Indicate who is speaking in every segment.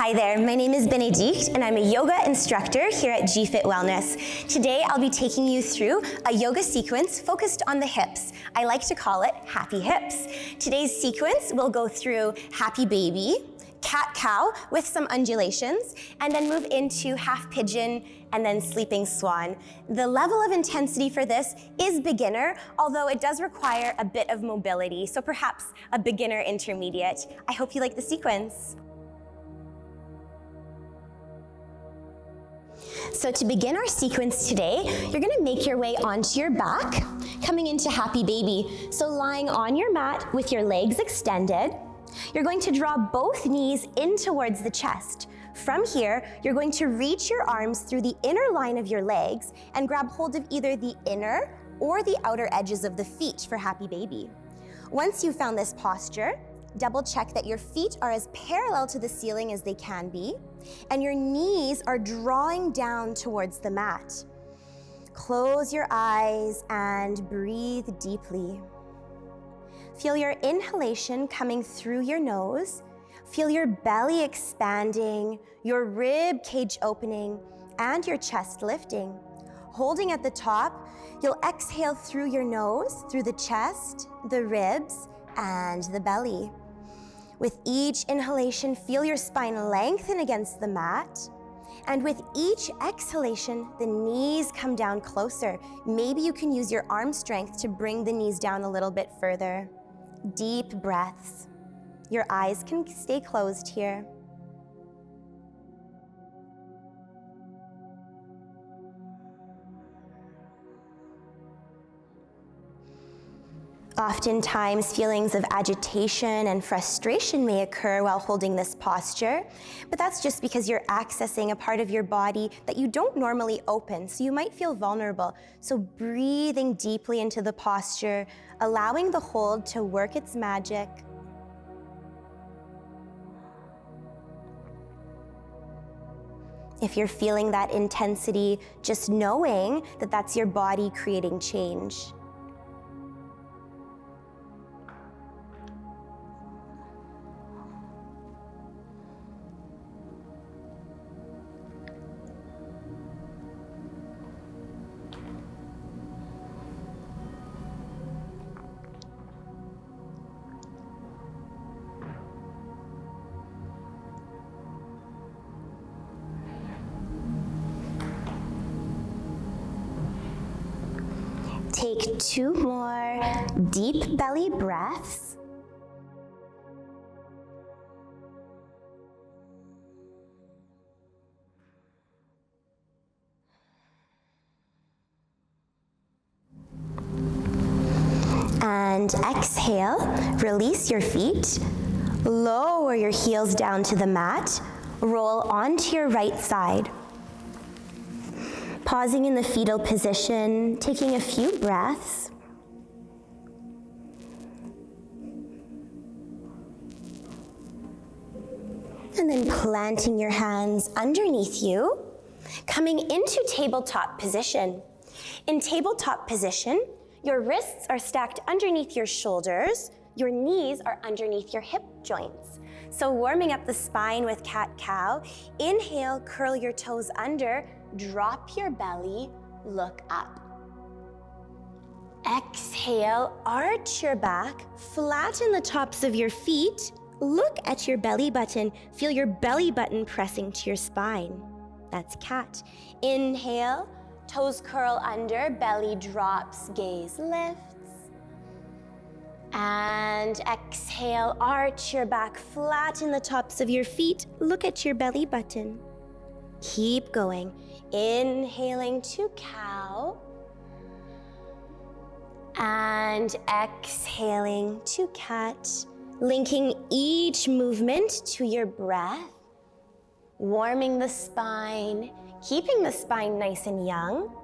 Speaker 1: Hi there, my name is Benedicte and I'm a yoga instructor here at GFit Wellness. Today I'll be taking you through a yoga sequence focused on the hips. I like to call it Happy Hips. Today's sequence will go through Happy Baby, Cat-Cow with some undulations, and then move into Half Pigeon and then Sleeping Swan. The level of intensity for this is beginner, although it does require a bit of mobility, so perhaps a beginner intermediate. I hope you like the sequence. So to begin our sequence today, you're gonna make your way onto your back, coming into Happy Baby. So lying on your mat with your legs extended, you're going to draw both knees in towards the chest. From here, you're going to reach your arms through the inner line of your legs and grab hold of either the inner or the outer edges of the feet for Happy Baby. Once you've found this posture, double check that your feet are as parallel to the ceiling as they can be, and your knees are drawing down towards the mat. Close your eyes and breathe deeply. Feel your inhalation coming through your nose. Feel your belly expanding, your rib cage opening, and your chest lifting. Holding at the top, you'll exhale through your nose, through the chest, the ribs, and the belly. With each inhalation, feel your spine lengthen against the mat. And with each exhalation, the knees come down closer. Maybe you can use your arm strength to bring the knees down a little bit further. Deep breaths. Your eyes can stay closed here. Oftentimes, feelings of agitation and frustration may occur while holding this posture, but that's just because you're accessing a part of your body that you don't normally open, so you might feel vulnerable. So breathing deeply into the posture, allowing the hold to work its magic. If you're feeling that intensity, just knowing that that's your body creating change. Take 2 more deep belly breaths. And exhale, release your feet, lower your heels down to the mat, roll onto your right side. Pausing in the fetal position, taking a few breaths. And then planting your hands underneath you, coming into tabletop position. In tabletop position, your wrists are stacked underneath your shoulders, your knees are underneath your hip joints. So warming up the spine with cat-cow, inhale, curl your toes under, drop your belly, look up. Exhale, arch your back, flatten the tops of your feet, look at your belly button, feel your belly button pressing to your spine. That's cat. Inhale, toes curl under, belly drops, gaze lifts. And exhale, arch your back, flatten the tops of your feet, look at your belly button. Keep going. Inhaling to cow. And exhaling to cat. Linking each movement to your breath. Warming the spine, keeping the spine nice and young.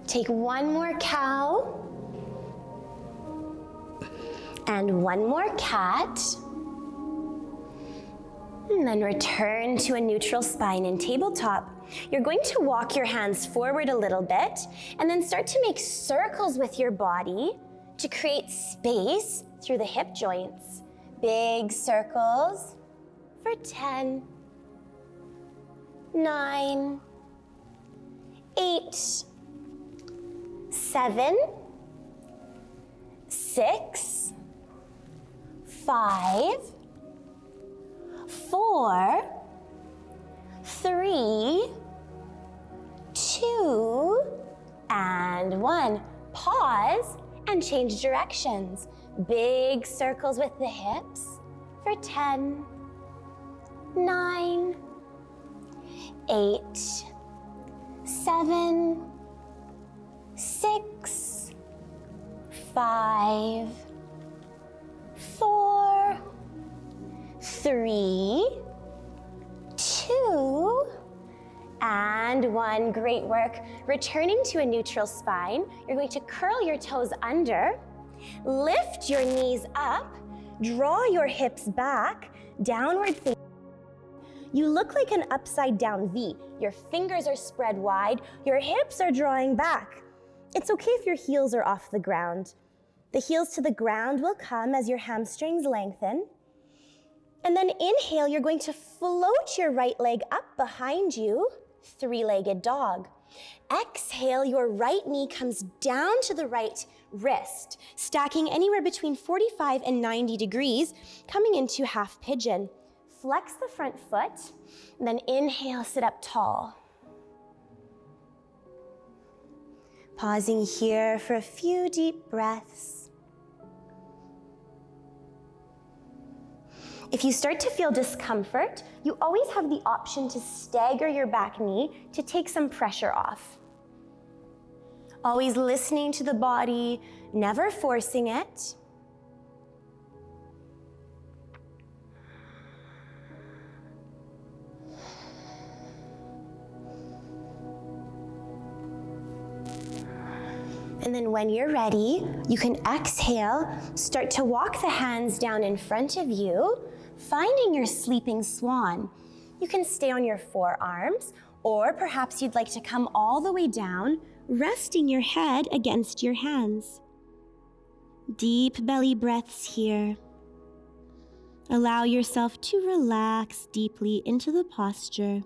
Speaker 1: Take 1 more cow. And 1 more cat. And then return to a neutral spine in tabletop. You're going to walk your hands forward a little bit and then start to make circles with your body to create space through the hip joints. Big circles for 10, 9, 8, 7, 6, 5, 4, 3, 2, and 1. Pause and change directions. Big circles with the hips for 10, 9, 8, 7, 6, 5, 4, 3, 2, and 1. Great work. Returning to a neutral spine, you're going to curl your toes under, lift your knees up, draw your hips back, downward facing. You look like an upside down V. Your fingers are spread wide, your hips are drawing back. It's okay if your heels are off the ground. The heels to the ground will come as your hamstrings lengthen. And then inhale, you're going to float your right leg up behind you, three-legged dog. Exhale, your right knee comes down to the right wrist, stacking anywhere between 45 and 90 degrees, coming into half pigeon. Flex the front foot, and then inhale, sit up tall. Pausing here for a few deep breaths. If you start to feel discomfort, you always have the option to stagger your back knee to take some pressure off. Always listening to the body, never forcing it. And then when you're ready, you can exhale, start to walk the hands down in front of you, finding your sleeping swan. You can stay on your forearms, or perhaps you'd like to come all the way down, resting your head against your hands. Deep belly breaths here. Allow yourself to relax deeply into the posture.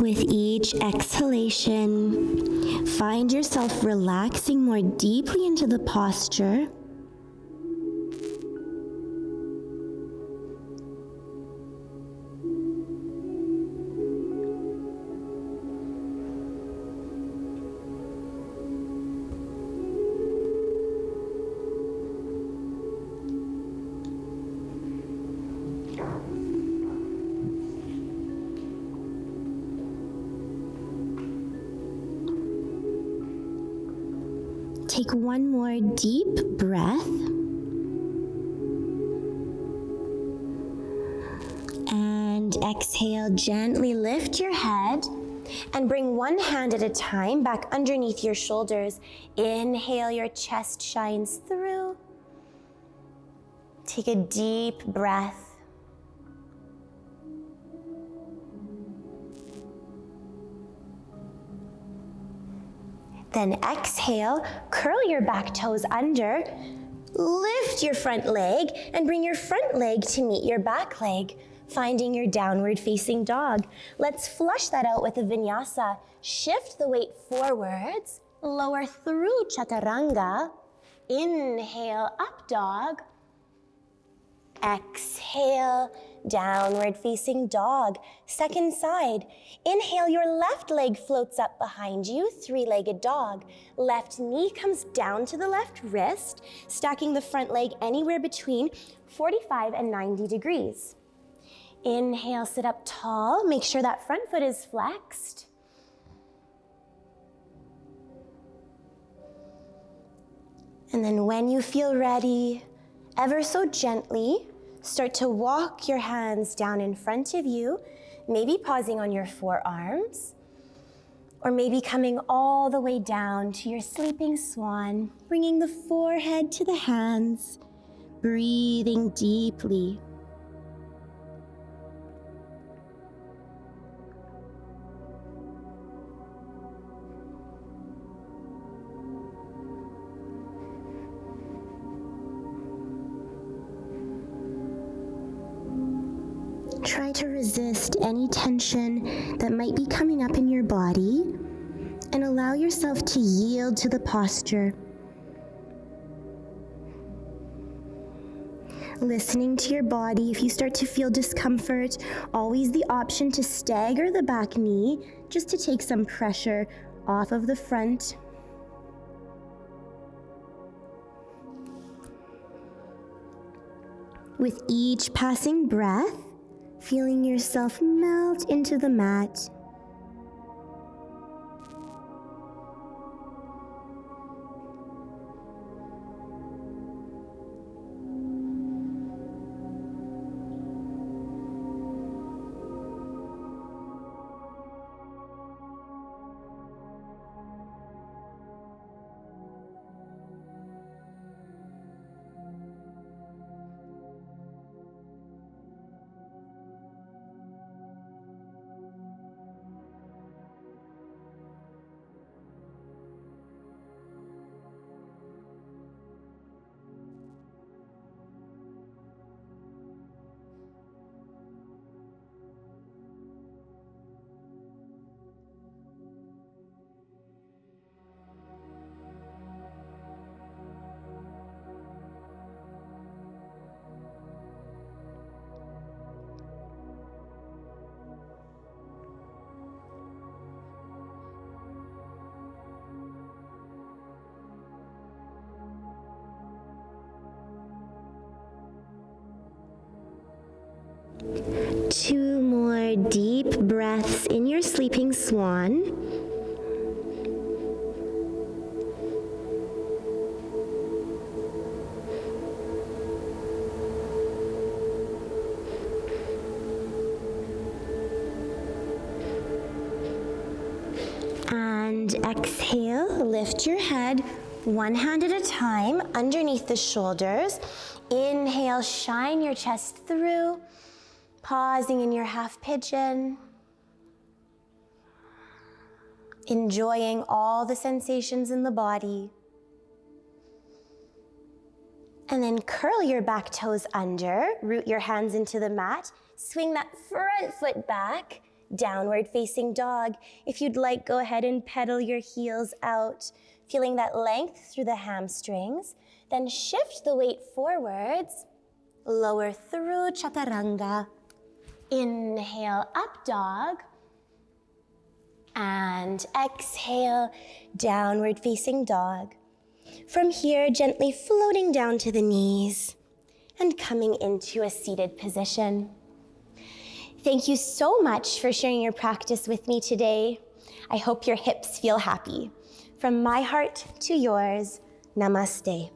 Speaker 1: With each exhalation, find yourself relaxing more deeply into the posture. Take one more deep breath. And exhale, gently lift your head and bring one hand at a time back underneath your shoulders. Inhale, your chest shines through. Take a deep breath. Then exhale, curl your back toes under, lift your front leg, and bring your front leg to meet your back leg, finding your downward facing dog. Let's flush that out with a vinyasa. Shift the weight forwards, lower through chaturanga. Inhale, up dog. Exhale, downward facing dog. Second side. Inhale, your left leg floats up behind you, three-legged dog. Left knee comes down to the left wrist, stacking the front leg anywhere between 45 and 90 degrees. Inhale, sit up tall. Make sure that front foot is flexed. And then when you feel ready, ever so gently, start to walk your hands down in front of you, maybe pausing on your forearms, or maybe coming all the way down to your sleeping swan, bringing the forehead to the hands, breathing deeply. Try to resist any tension that might be coming up in your body and allow yourself to yield to the posture. Listening to your body, if you start to feel discomfort, always the option to stagger the back knee just to take some pressure off of the front. With each passing breath, feeling yourself melt into the mat. Two more deep breaths in your sleeping swan. And exhale, lift your head one hand at a time underneath the shoulders. Inhale, shine your chest through. Pausing in your half pigeon, enjoying all the sensations in the body. And then curl your back toes under, root your hands into the mat, swing that front foot back, downward facing dog. If you'd like, go ahead and pedal your heels out, feeling that length through the hamstrings. Then shift the weight forwards, lower through chaturanga. Inhale, up dog, and exhale, downward facing dog. From here, gently floating down to the knees and coming into a seated position. Thank you so much for sharing your practice with me today. I hope your hips feel happy. From my heart to yours, namaste.